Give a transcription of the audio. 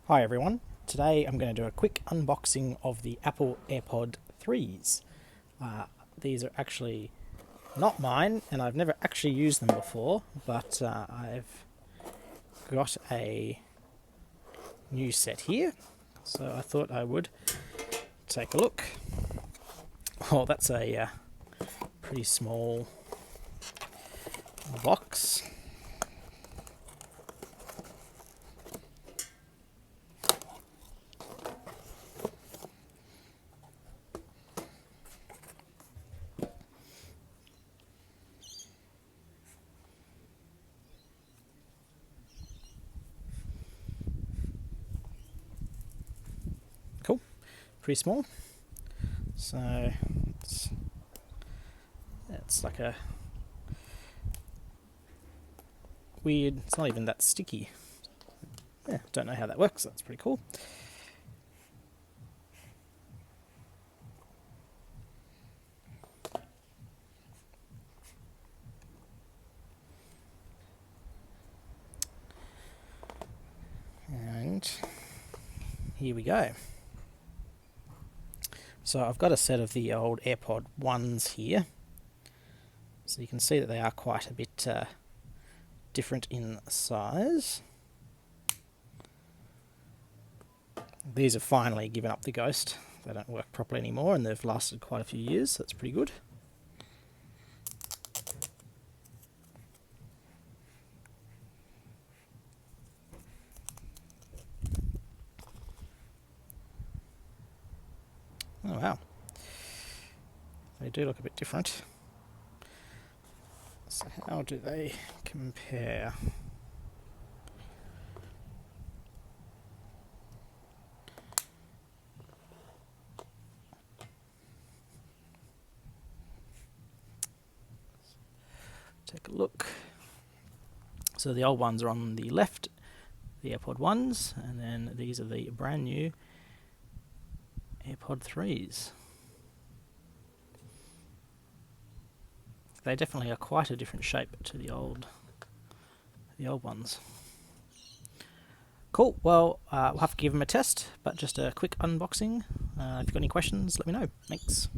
Hi everyone, today I'm going to do a quick unboxing of the Apple AirPod 3s. These are actually not mine and I've never actually used them before, but I've got a new set here, so I thought I would take a look. Oh, that's a pretty small box. Cool, pretty small. So it's like a weird, it's not even that sticky. Yeah, don't know how that works, that's pretty cool. And here we go. So I've got a set of the old AirPod 1s here. So you can see that they are quite a bit different in size. These have finally given up the ghost. They don't work properly anymore and they've lasted quite a few years, so that's pretty good. Oh wow, they do look a bit different. So how do they compare? Take a look. So the old ones are on the left, the AirPod 1s, and then these are the brand new AirPod 3s. They definitely are quite a different shape to the old ones. Cool, well, we'll have to give them a test, but just a quick unboxing. If you've got any questions, let me know. Thanks.